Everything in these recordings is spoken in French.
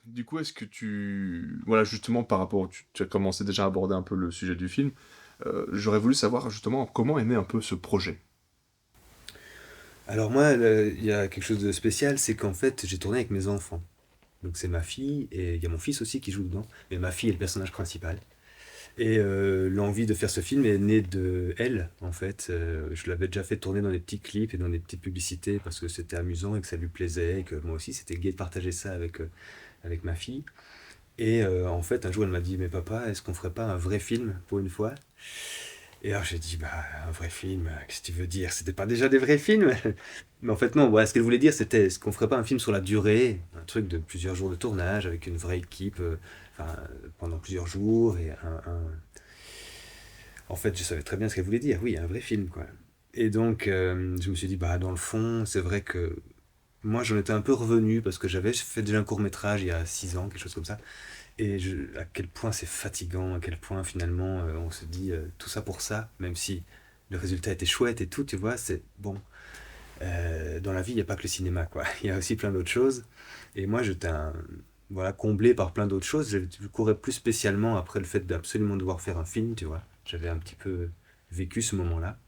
Du coup, est-ce que voilà, justement, par rapport tu as commencé déjà à aborder un peu le sujet du film, j'aurais voulu savoir justement comment est né un peu ce projet? Alors moi, il y a quelque chose de spécial, c'est qu'en fait, j'ai tourné avec mes enfants. Donc c'est ma fille et il y a mon fils aussi qui joue dedans. Mais ma fille est le personnage principal. Et l'envie de faire ce film est née de elle, en fait. Je l'avais déjà fait tourner dans des petits clips et dans des petites publicités parce que c'était amusant et que ça lui plaisait et que moi aussi c'était gai de partager ça avec ma fille. Et en fait, un jour, elle m'a dit, mais papa, est-ce qu'on ferait pas un vrai film pour une fois? Et alors j'ai dit, bah, un vrai film, qu'est-ce que tu veux dire? C'était pas déjà des vrais films? Mais en fait, non, ouais, ce qu'elle voulait dire, c'était, est-ce qu'on ferait pas un film sur la durée? Un truc de plusieurs jours de tournage avec une vraie équipe, pendant plusieurs jours et En fait, je savais très bien ce qu'elle voulait dire, oui, un vrai film, quoi. Et donc, je me suis dit, bah, dans le fond, c'est vrai que moi, j'en étais un peu revenu parce que j'avais fait déjà un court métrage il y a 6 ans, quelque chose comme ça. À quel point c'est fatigant, à quel point finalement on se dit tout ça pour ça, même si le résultat était chouette et tout, tu vois, c'est bon. Dans la vie, il n'y a pas que le cinéma, quoi. Il y a aussi plein d'autres choses. Et moi, voilà, comblé par plein d'autres choses. Je courais plus spécialement après le fait d'absolument devoir faire un film, tu vois. J'avais un petit peu vécu ce moment-là.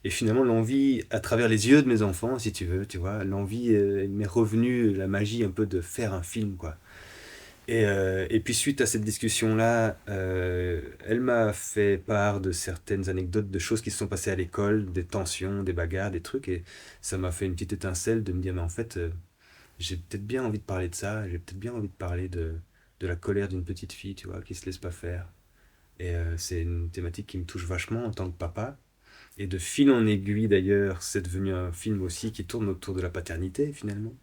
Et finalement, l'envie, à travers les yeux de mes enfants, si tu veux, tu vois, l'envie m'est revenue, la magie un peu de faire un film, quoi. Et puis suite à cette discussion-là, elle m'a fait part de certaines anecdotes de choses qui se sont passées à l'école, des tensions, des bagarres, des trucs, et ça m'a fait une petite étincelle de me dire, mais en fait, j'ai peut-être bien envie de parler de ça, j'ai peut-être bien envie de parler de la colère d'une petite fille, tu vois, qui se laisse pas faire. Et c'est une thématique qui me touche vachement en tant que papa. Et de fil en aiguille d'ailleurs, c'est devenu un film aussi qui tourne autour de la paternité finalement.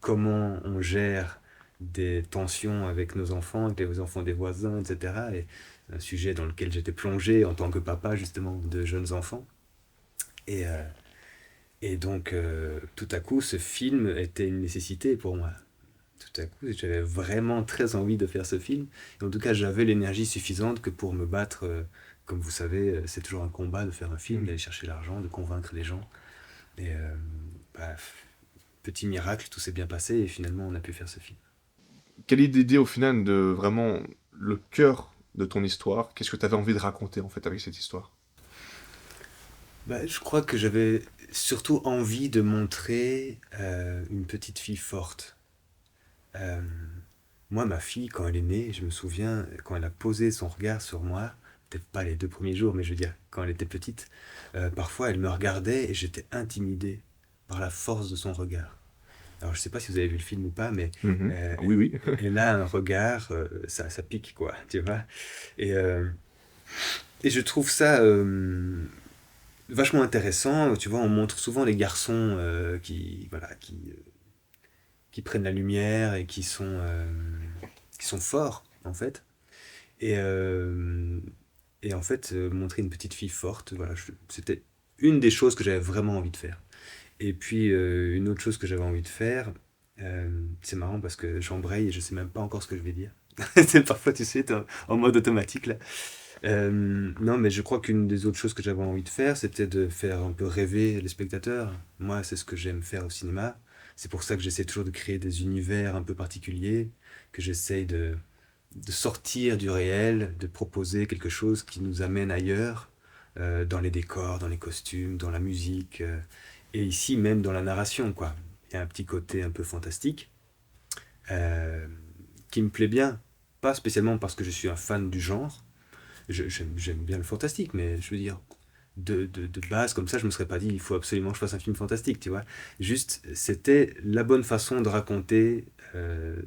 Comment on gère des tensions avec nos enfants, avec les enfants des voisins, etc. Et un sujet dans lequel j'étais plongé en tant que papa justement de jeunes enfants. Et, euh, et donc tout à coup, ce film était une nécessité pour moi. Tout à coup, j'avais vraiment très envie de faire ce film. Et en tout cas, j'avais l'énergie suffisante que pour me battre. Comme vous savez, c'est toujours un combat de faire un film, Mmh. d'aller chercher l'argent, de convaincre les gens. Et bah, petit miracle, tout s'est bien passé et finalement on a pu faire ce film. Quelle est l'idée au final de vraiment le cœur de ton histoire? Qu'est-ce que tu avais envie de raconter en fait avec cette histoire? Bah, je crois que j'avais surtout envie de montrer une petite fille forte. Euh, Moi, ma fille, quand elle est née, je me souviens, quand elle a posé son regard sur moi, peut-être pas les 2 premiers jours, mais je veux dire, quand elle était petite, parfois elle me regardait et j'étais intimidé par la force de son regard. Alors, je sais pas si vous avez vu le film ou pas, mais Mmh. euh, Oui, oui. elle a un regard, ça pique, quoi, tu vois. Et, euh, et je trouve ça vachement intéressant. Tu vois, on montre souvent les garçons qui prennent la lumière et qui sont forts, en fait. Et, euh, et en fait, montrer une petite fille forte, voilà, c'était une des choses que j'avais vraiment envie de faire. Et puis, une autre chose que j'avais envie de faire, c'est marrant parce que j'embraye et je sais même pas encore ce que je vais dire. C'est parfois, tu sais, t'es en mode automatique là. Non, mais je crois qu'une des autres choses que j'avais envie de faire, c'était de faire un peu rêver les spectateurs. Moi, c'est ce que j'aime faire au cinéma. C'est pour ça que j'essaie toujours de créer des univers un peu particuliers, que j'essaye de sortir du réel, de proposer quelque chose qui nous amène ailleurs, dans les décors, dans les costumes, dans la musique, et ici même dans la narration, quoi. Il y a un petit côté un peu fantastique euh, qui me plaît bien, pas spécialement parce que je suis un fan du genre. J'aime bien le fantastique, mais je veux dire, de base, comme ça, je me serais pas dit, il faut absolument que je fasse un film fantastique, tu vois. Juste, c'était la bonne façon de raconter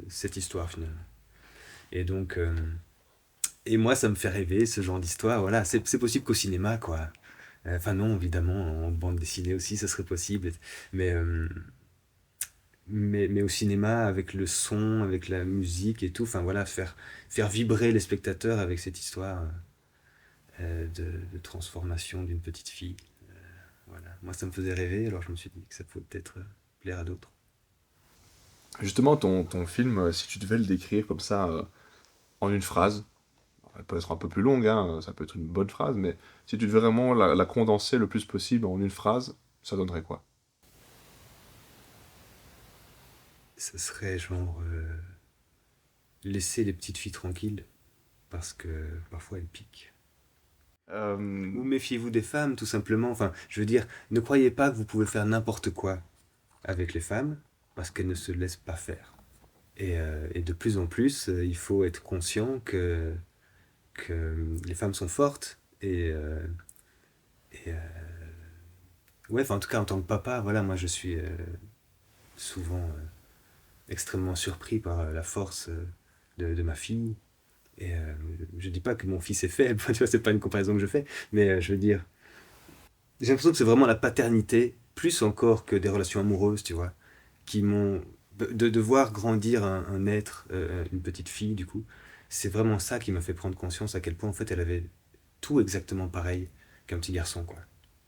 cette histoire, finalement. Et donc, et moi, ça me fait rêver, ce genre d'histoire. Voilà, c'est possible qu'au cinéma, quoi. Enfin, non, évidemment, en bande dessinée aussi, ça serait possible. Mais, euh, mais au cinéma, avec le son, avec la musique et tout, enfin voilà, faire vibrer les spectateurs avec cette histoire de transformation d'une petite fille. Voilà. Moi, ça me faisait rêver, alors je me suis dit que ça pouvait peut-être plaire à d'autres. Justement, ton film, si tu devais le décrire comme ça, en une phrase, elle peut être un peu plus longue, hein, ça peut être une bonne phrase, mais si tu devais vraiment la condenser le plus possible en une phrase, ça donnerait quoi? Ce serait genre laisser les petites filles tranquilles, parce que parfois elles piquent. Ou Euh, méfiez-vous des femmes, tout simplement. Enfin, je veux dire, ne croyez pas que vous pouvez faire n'importe quoi avec les femmes, parce qu'elles ne se laissent pas faire. Et de plus en plus, il faut être conscient que les femmes sont fortes. Et ouais, enfin, en tout cas, en tant que papa, voilà, moi je suis souvent extrêmement surpris par la force de ma fille. Et je dis pas que mon fils est faible, tu vois, c'est pas une comparaison que je fais, mais je veux dire, j'ai l'impression que c'est vraiment la paternité, plus encore que des relations amoureuses, tu vois, qui m'ont. De voir grandir un être, une petite fille, du coup, c'est vraiment ça qui m'a fait prendre conscience à quel point, en fait, elle avait tout exactement pareil qu'un petit garçon, quoi.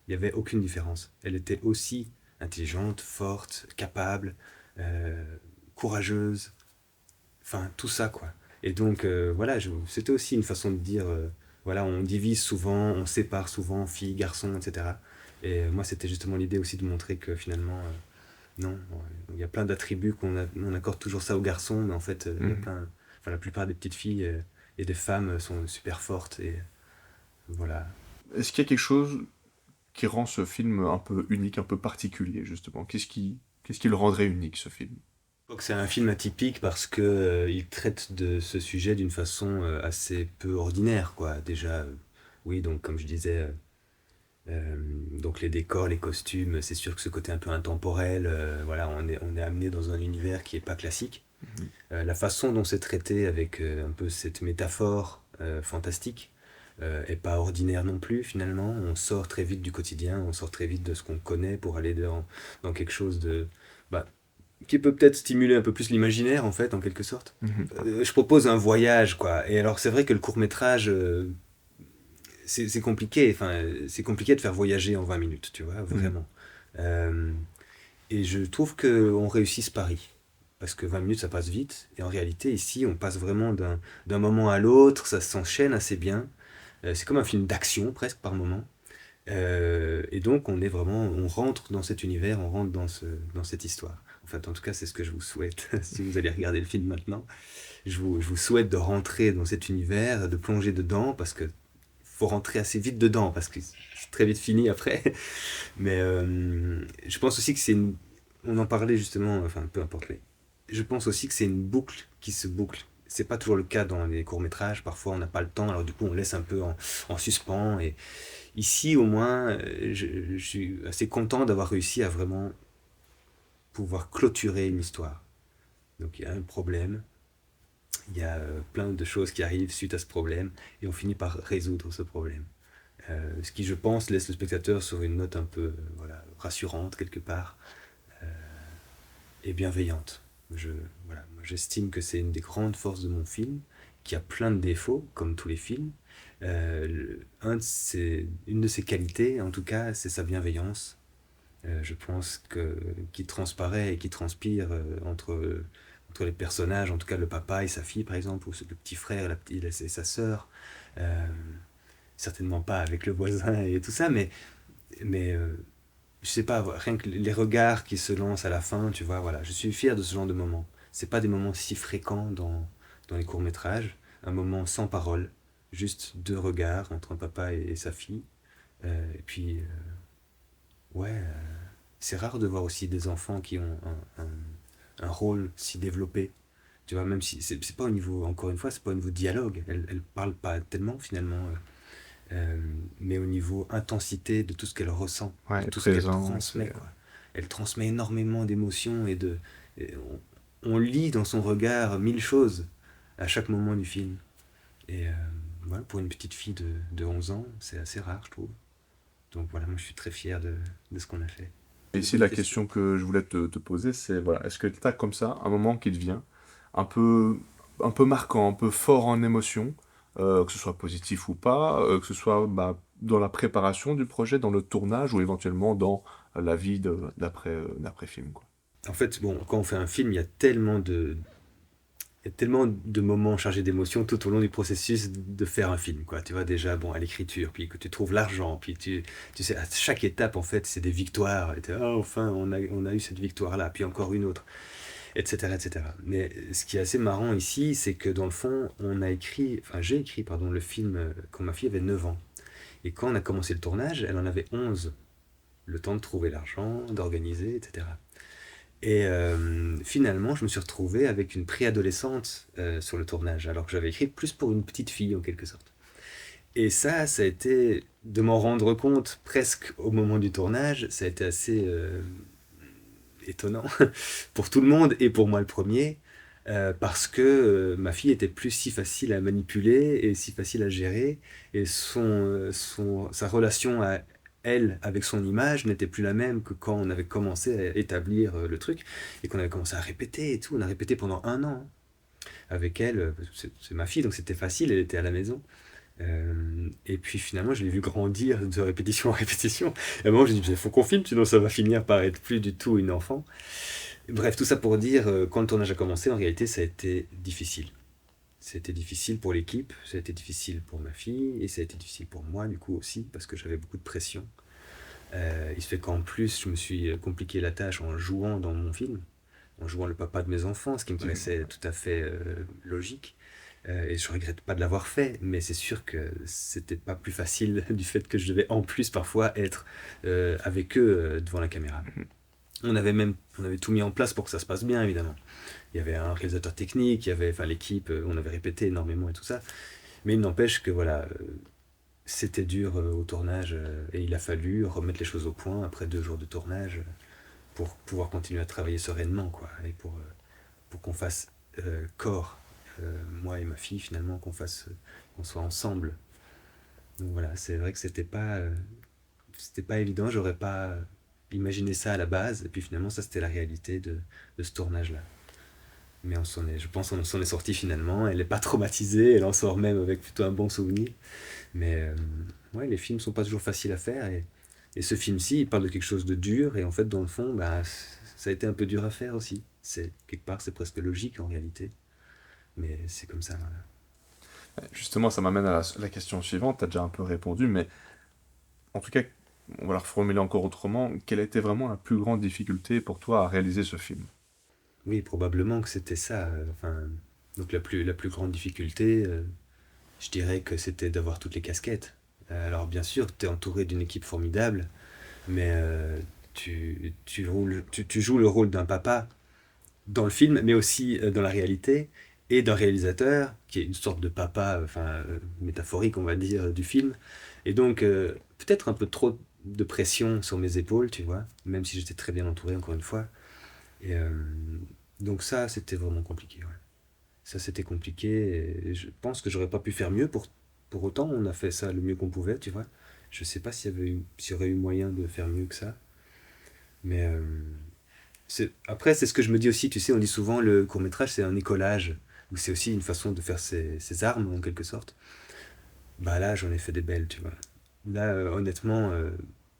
Il n'y avait aucune différence. Elle était aussi intelligente, forte, capable, euh, courageuse, enfin, tout ça, quoi. Et donc, voilà, c'était aussi une façon de dire, voilà, on divise souvent, on sépare souvent filles, garçons, etc. Et moi, c'était justement l'idée aussi de montrer que finalement, non, ouais, il y a plein d'attributs on accorde toujours ça aux garçons, mais en fait, il y a mhm. plein, enfin, la plupart des petites filles et des femmes sont super fortes, et voilà. Est-ce qu'il y a quelque chose qui rend ce film un peu unique, un peu particulier, justement? Qu'est-ce qui le rendrait unique, ce film? Je crois que c'est un film atypique parce que il traite de ce sujet d'une façon assez peu ordinaire, quoi. Déjà, oui, donc comme je disais, donc les décors, les costumes, c'est sûr que ce côté un peu intemporel, voilà, on est amené dans un univers qui est pas classique. Mhm. La façon dont c'est traité avec un peu cette métaphore fantastique est pas ordinaire non plus finalement. On sort très vite du quotidien, on sort très vite de ce qu'on connaît pour aller dans quelque chose de bah, qui peut peut-être stimuler un peu plus l'imaginaire en fait en quelque sorte. Mhm. Je propose un voyage quoi. Et alors c'est vrai que le court métrage c'est compliqué. Enfin c'est compliqué de faire voyager en 20 minutes, tu vois, Mhm. vraiment. Euh, et je trouve qu'on réussit ce pari. Parce que 20 minutes, ça passe vite. Et en réalité, ici, on passe vraiment d'un moment à l'autre. Ça s'enchaîne assez bien. C'est comme un film d'action, presque, par moment. Et donc, on est vraiment, on rentre dans cet univers, on rentre dans cette histoire. Enfin, en tout cas, c'est ce que je vous souhaite. Si vous allez regarder le film maintenant, je vous souhaite de rentrer dans cet univers, de plonger dedans, parce que faut rentrer assez vite dedans, parce que c'est très vite fini après. Mais je pense aussi que c'est une. On en parlait justement, enfin peu importe, mais je pense aussi que c'est une boucle qui se boucle. C'est pas toujours le cas dans les courts-métrages, parfois on n'a pas le temps, alors du coup on laisse un peu en suspens. Et ici au moins, je suis assez content d'avoir réussi à vraiment pouvoir clôturer une histoire. Donc il y a un problème, il y a plein de choses qui arrivent suite à ce problème, et on finit par résoudre ce problème. Ce qui, je pense, laisse le spectateur sur une note un peu voilà, rassurante quelque part et bienveillante. Je, voilà, moi, j'estime que c'est une des grandes forces de mon film, qui a plein de défauts, comme tous les films. Une de ses qualités, en tout cas, c'est sa bienveillance. Je pense qui transparaît et qui transpire entre les personnages, en tout cas le papa et sa fille, par exemple, ou le petit frère et sa sœur. Euh, Certainement pas avec le voisin et tout ça, mais je sais pas, rien que les regards qui se lancent à la fin, tu vois, voilà, je suis fier de ce genre de moments. C'est pas des moments si fréquents dans les courts-métrages, un moment sans parole, juste deux regards entre un papa et sa fille. Et puis, ouais, c'est rare de voir aussi des enfants qui ont un rôle si développé. Tu vois, même si c'est pas au niveau, encore une fois, c'est pas au niveau dialogue, elle parle pas tellement finalement. Euh, mais au niveau intensité de tout ce qu'elle ressent, de Ouais, tout ce qu'elle présence transmet, quoi. Elle transmet énormément d'émotions et on lit dans son regard mille choses à chaque moment du film. Et voilà, pour une petite fille de 11 ans, c'est assez rare, je trouve. Donc voilà, moi je suis très fier de ce qu'on a fait. Et C'était ici, une la question. question que je voulais te poser, c'est, voilà, est-ce que tu as comme ça un moment qui devient un peu, un peu marquant, un peu fort en émotion, que ce soit positif ou pas, que ce soit bah, dans la préparation du projet, dans le tournage ou éventuellement dans la vie d'après-film, quoi. En fait, bon, quand on fait un film, il y a tellement de moments chargés d'émotions tout au long du processus de faire un film, quoi. Tu vois, déjà, bon, à l'écriture, puis que tu trouves l'argent, puis tu sais, à chaque étape, en fait, c'est des victoires. Et t'es, ah, enfin, on a eu cette victoire-là, puis encore une autre. etc., etc. Mais ce qui est assez marrant ici, c'est que dans le fond, j'ai écrit, pardon, le film quand ma fille avait 9 ans. Et quand on a commencé le tournage, elle en avait 11. Le temps de trouver l'argent, d'organiser, etc. Et finalement, je me suis retrouvé avec une préadolescente sur le tournage, alors que j'avais écrit plus pour une petite fille en quelque sorte. Et ça a été, de m'en rendre compte presque au moment du tournage, ça a été assez étonnant pour tout le monde et pour moi le premier, parce que ma fille était plus si facile à manipuler et si facile à gérer, et sa relation à elle avec son image n'était plus la même que quand on avait commencé à établir le truc et qu'on avait commencé à répéter et tout. On a répété pendant un an hein, avec elle. C'est ma fille, donc c'était facile, elle était à la maison. Et puis finalement, je l'ai vu grandir de répétition en répétition. Et à un moment, je me dis, il faut qu'on filme, sinon ça va finir par être plus du tout une enfant. Bref, tout ça pour dire, quand le tournage a commencé, en réalité, ça a été difficile. C'était difficile pour l'équipe, ça a été difficile pour ma fille, et ça a été difficile pour moi, du coup, aussi, parce que j'avais beaucoup de pression. Il se fait qu'en plus, je me suis compliqué la tâche en jouant dans mon film, en jouant le papa de mes enfants, ce qui me paraissait tout à fait logique. Et je regrette pas de l'avoir fait, mais c'est sûr que c'était pas plus facile du fait que je devais en plus parfois être avec eux devant la caméra. On avait tout mis en place pour que ça se passe bien, évidemment. Il y avait un réalisateur technique, il y avait, enfin, l'équipe, on avait répété énormément et tout ça. Mais il n'empêche que voilà, c'était dur au tournage et il a fallu remettre les choses au point après 2 jours de tournage pour pouvoir continuer à travailler sereinement, quoi, et pour qu'on fasse corps, moi et ma fille finalement, qu'on soit ensemble. Donc voilà, c'est vrai que c'était pas évident, j'aurais pas imaginé ça à la base, et puis finalement ça c'était la réalité de ce tournage-là. Mais je pense qu'on s'en est sorti finalement, elle n'est pas traumatisée, elle en sort même avec plutôt un bon souvenir. Mais ouais, les films sont pas toujours faciles à faire, et ce film-ci, il parle de quelque chose de dur, et en fait dans le fond, bah, ça a été un peu dur à faire aussi. Quelque part, c'est presque logique en réalité, mais c'est comme ça. Voilà. Justement, ça m'amène à la question suivante, tu as déjà un peu répondu, mais en tout cas, on va la reformuler encore autrement. Quelle a été vraiment la plus grande difficulté pour toi à réaliser ce film? Oui, probablement que c'était ça. Enfin, donc la plus grande difficulté, je dirais que c'était d'avoir toutes les casquettes. Alors bien sûr, tu es entouré d'une équipe formidable, mais tu joues le rôle d'un papa dans le film, mais aussi dans la réalité, et d'un réalisateur qui est une sorte de papa, enfin métaphorique, on va dire, du film. Et donc peut-être un peu trop de pression sur mes épaules, tu vois, même si j'étais très bien entouré, encore une fois. Et donc ça, c'était vraiment compliqué. Ouais. Ça, c'était compliqué. Et je pense que j'aurais pas pu faire mieux. Pour autant, on a fait ça le mieux qu'on pouvait, tu vois. Je sais pas s'il y aurait eu moyen de faire mieux que ça. Mais après, c'est ce que je me dis aussi. Tu sais, on dit souvent le court métrage, c'est un écolage. Ou c'est aussi une façon de faire ses armes, en quelque sorte. Bah là, j'en ai fait des belles, tu vois. Là, honnêtement,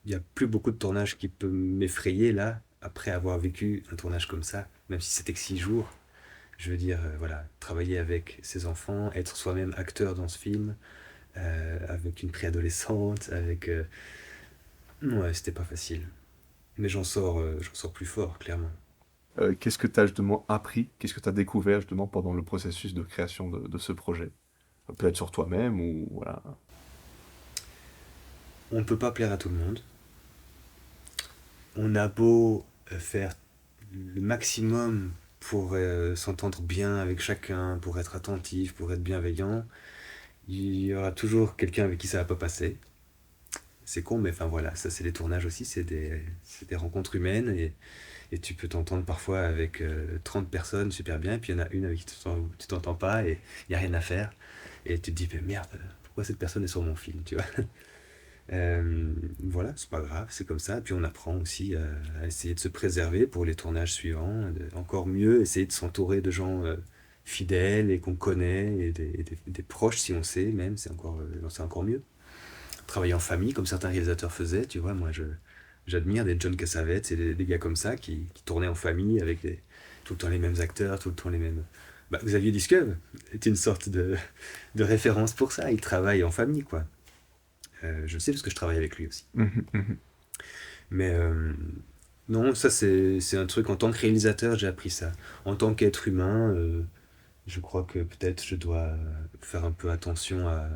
il y a plus beaucoup de tournages qui peuvent m'effrayer, là, après avoir vécu un tournage comme ça, même si c'était que 6 jours. Je veux dire, voilà, travailler avec ses enfants, être soi-même acteur dans ce film, avec une préadolescente, avec... ouais, c'était pas facile. Mais j'en sors plus fort, clairement. Qu'est-ce que tu as justement appris? Qu'est-ce que tu as découvert justement pendant le processus de création de ce projet? Peut-être sur toi-même ou voilà. On ne peut pas plaire à tout le monde. On a beau faire le maximum pour s'entendre bien avec chacun, pour être attentif, pour être bienveillant, il y aura toujours quelqu'un avec qui ça va pas passer. C'est con, mais enfin voilà, ça c'est les tournages aussi, c'est des rencontres humaines, et tu peux t'entendre parfois avec 30 personnes super bien, et puis il y en a une avec qui tu t'entends pas, et il n'y a rien à faire, et tu te dis, mais merde, pourquoi cette personne est sur mon film, tu vois. Voilà, c'est pas grave, c'est comme ça. Puis on apprend aussi à essayer de se préserver pour les tournages suivants, encore mieux essayer de s'entourer de gens fidèles et qu'on connaît, et des proches si on sait même, c'est encore mieux. Travailler en famille comme certains réalisateurs faisaient, tu vois, j'admire des John Cassavetes et des gars comme ça qui tournaient en famille avec tout le temps les mêmes acteurs, tout le temps les mêmes... Bah, Xavier Disqueuve est une sorte de référence pour ça, il travaille en famille, quoi. Je le sais parce que je travaille avec lui aussi. Mhm, mhm. Mais Non, ça c'est un truc, en tant que réalisateur, j'ai appris ça. En tant qu'être humain, je crois que peut-être je dois faire un peu attention à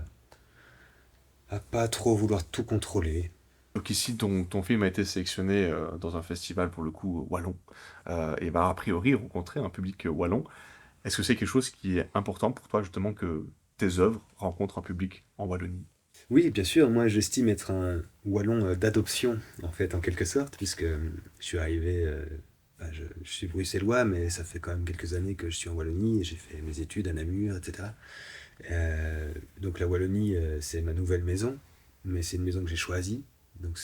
pas trop vouloir tout contrôler. Donc ici, ton film a été sélectionné dans un festival, pour le coup, wallon, et va a priori rencontrer un public wallon. Est-ce que c'est quelque chose qui est important pour toi, justement, que tes œuvres rencontrent un public en Wallonie? Oui, bien sûr, moi j'estime être un wallon d'adoption, en fait, en quelque sorte, puisque je suis arrivé, je suis bruxellois, mais ça fait quand même quelques années que je suis en Wallonie, et j'ai fait mes études à Namur, etc. Euh, donc la Wallonie, c'est ma nouvelle maison, mais c'est une maison que j'ai choisie, donc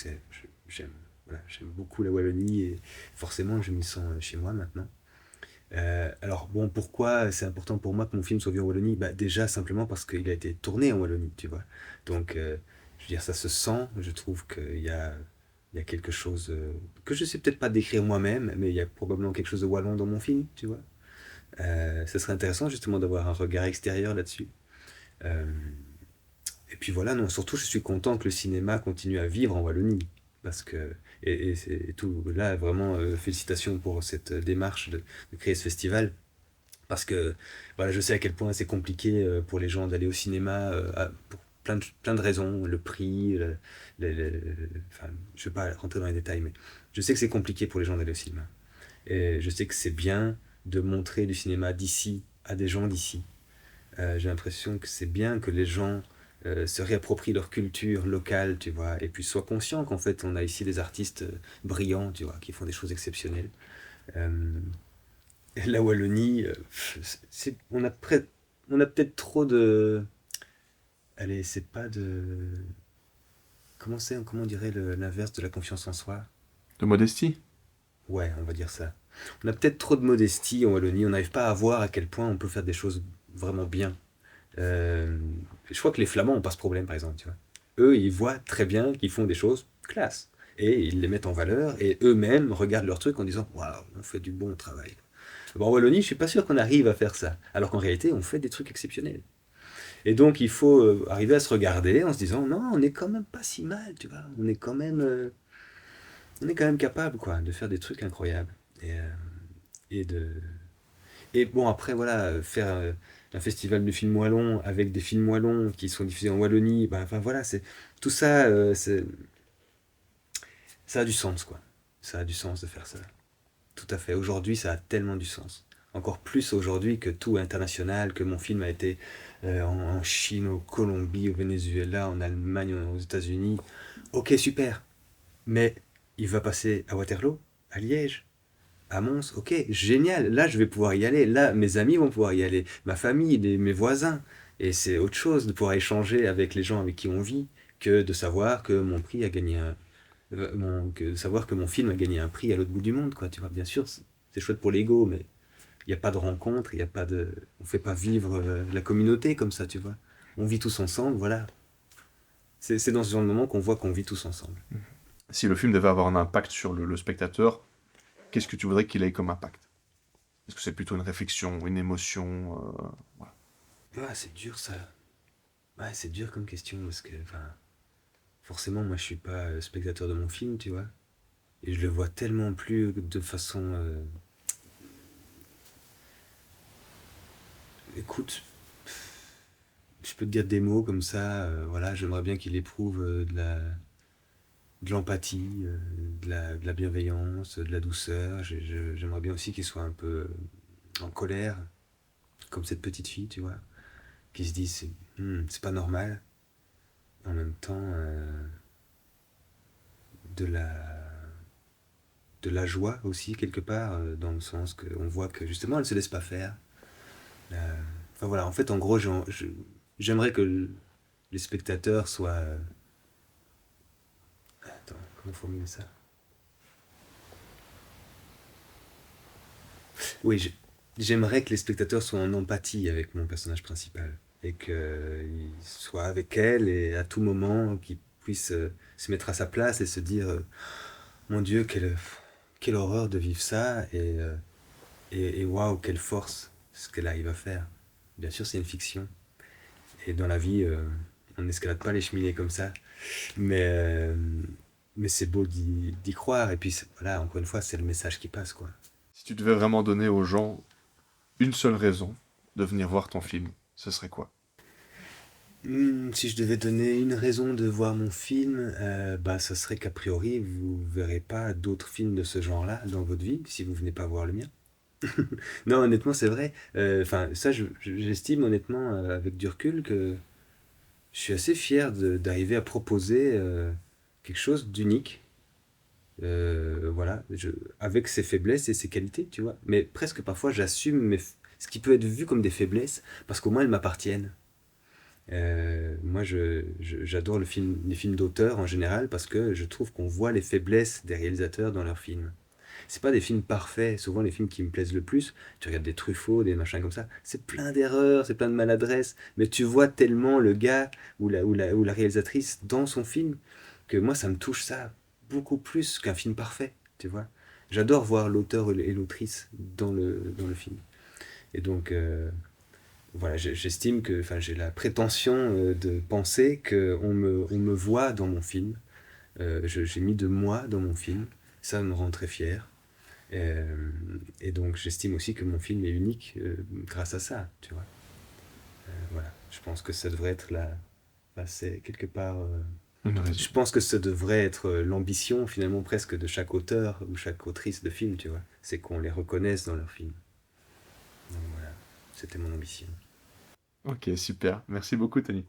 j'aime voilà, j'aime beaucoup la Wallonie, et forcément je m'y sens chez moi maintenant. Alors bon, pourquoi c'est important pour moi que mon film soit vu en Wallonie? Bah, déjà simplement parce qu'il a été tourné en Wallonie, tu vois. Donc, je veux dire, ça se sent. Je trouve qu'il y a quelque chose que je sais peut-être pas décrire moi-même, mais il y a probablement quelque chose de wallon dans mon film, tu vois. Ce serait intéressant justement d'avoir un regard extérieur là-dessus. Euh, et puis voilà, non, surtout je suis content que le cinéma continue à vivre en Wallonie. Parce que, et tout, là vraiment, félicitations pour cette démarche de créer ce festival. Parce que voilà, je sais à quel point c'est compliqué pour les gens d'aller au cinéma pour plein de raisons, le prix, enfin, je ne vais pas rentrer dans les détails, mais je sais que c'est compliqué pour les gens d'aller au cinéma. Et je sais que c'est bien de montrer du cinéma d'ici à des gens d'ici. J'ai l'impression que c'est bien que les gens se réapproprient leur culture locale, tu vois, et puis soient conscients qu'en fait on a ici des artistes brillants, tu vois, qui font des choses exceptionnelles. Euh, la Wallonie, on a peut-être trop de. Allez, c'est pas de. Comment on dirait l'inverse de la confiance en soi? De modestie? Ouais, on va dire ça. On a peut-être trop de modestie en Wallonie, on n'arrive pas à voir à quel point on peut faire des choses vraiment bien. Euh, je crois que les Flamands n'ont pas ce problème, par exemple, tu vois. Eux, ils voient très bien qu'ils font des choses classe. Et ils les mettent en valeur, et eux-mêmes regardent leur truc en disant waouh, on fait du bon travail. Bon, en Wallonie, je suis pas sûr qu'on arrive à faire ça. Alors qu'en réalité, on fait des trucs exceptionnels. Et donc, il faut arriver à se regarder en se disant, non, on est quand même pas si mal, tu vois. On est quand même capable, quoi, de faire des trucs incroyables. Et de, et bon, après, voilà, faire un festival de films wallons avec des films wallons qui sont diffusés en Wallonie, ben, enfin voilà, c'est tout ça, ça a du sens, quoi. Ça a du sens de faire ça. Tout à fait. Aujourd'hui, ça a tellement du sens. Encore plus aujourd'hui que tout est international, que mon film a été en Chine, au Colombie, au Venezuela, en Allemagne, aux États-Unis. Ok, super. Mais il va passer à Waterloo, à Liège, à Mons. Ok, génial. Là, je vais pouvoir y aller. Là, mes amis vont pouvoir y aller. Ma famille, mes voisins. Et c'est autre chose de pouvoir échanger avec les gens avec qui on vit que de savoir que mon prix a gagné que de savoir que mon film a gagné un prix à l'autre bout du monde, quoi. Tu vois, bien sûr, c'est chouette pour l'ego, mais il n'y a pas de rencontre, il y a pas de, on fait pas vivre la communauté comme ça, tu vois. On vit tous ensemble, voilà. C'est dans ce genre de moment qu'on voit qu'on vit tous ensemble. Si le film devait avoir un impact sur le spectateur, qu'est-ce que tu voudrais qu'il ait comme impact? Est-ce que c'est plutôt une réflexion, une émotion voilà. Ah, c'est dur ça. Ouais, c'est dur comme question parce que, enfin, forcément, moi, je suis pas spectateur de mon film, tu vois, et je le vois tellement plus de façon. Écoute, je peux te dire des mots comme ça. Voilà, j'aimerais bien qu'il éprouve de l'empathie, de la bienveillance, de la douceur. J'aimerais bien aussi qu'il soit un peu en colère, comme cette petite fille, tu vois, qui se dit c'est pas normal. En même temps, de la, de la joie aussi, quelque part, dans le sens qu'on voit que justement, elle se laisse pas faire. Euh, enfin voilà, en fait, en gros, j'aimerais que les spectateurs soient. Attends, comment formuler ça? Oui, j'aimerais que les spectateurs soient en empathie avec mon personnage principal et qu'ils soient avec elle et à tout moment qu'ils puissent se mettre à sa place et se dire mon Dieu, quelle horreur de vivre ça et waouh, quelle force ce qu'elle arrive à faire. Bien sûr, c'est une fiction et dans la vie, on n'escalade pas les cheminées comme ça, mais mais c'est beau d'y croire. Et puis, voilà, encore une fois, c'est le message qui passe, quoi. Si tu devais vraiment donner aux gens une seule raison de venir voir ton film, ce serait quoi? Si je devais donner une raison de voir mon film, bah, ce serait qu'a priori, vous verrez pas d'autres films de ce genre-là dans votre vie si vous venez pas voir le mien. Non, honnêtement, c'est vrai. Enfin, ça, j'estime honnêtement, avec du recul, que je suis assez fier d'arriver à proposer quelque chose d'unique. Voilà, avec ses faiblesses et ses qualités, tu vois. Mais presque parfois, j'assume ce qui peut être vu comme des faiblesses, parce qu'au moins elles m'appartiennent. Moi, j'adore les films d'auteur en général, parce que je trouve qu'on voit les faiblesses des réalisateurs dans leurs films. C'est pas des films parfaits. Souvent, les films qui me plaisent le plus, tu regardes des Truffaut, des machins comme ça, c'est plein d'erreurs, c'est plein de maladresses, mais tu vois tellement le gars ou la réalisatrice dans son film que moi, ça me touche ça beaucoup plus qu'un film parfait, tu vois. J'adore voir l'auteur et l'autrice dans le film. Et donc, voilà, j'estime que, enfin, j'ai la prétention de penser on me voit dans mon film. J'ai mis de moi dans mon film. Ça me rend très fier. Et donc j'estime aussi que mon film est unique grâce à ça, tu vois. Voilà, je pense que ça devrait être la... Enfin, c'est quelque part... Une raison. je pense que ça devrait être l'ambition finalement presque de chaque auteur ou chaque autrice de film, tu vois. C'est qu'on les reconnaisse dans leurs films. Donc voilà, c'était mon ambition. Ok, super. Merci beaucoup, Tony.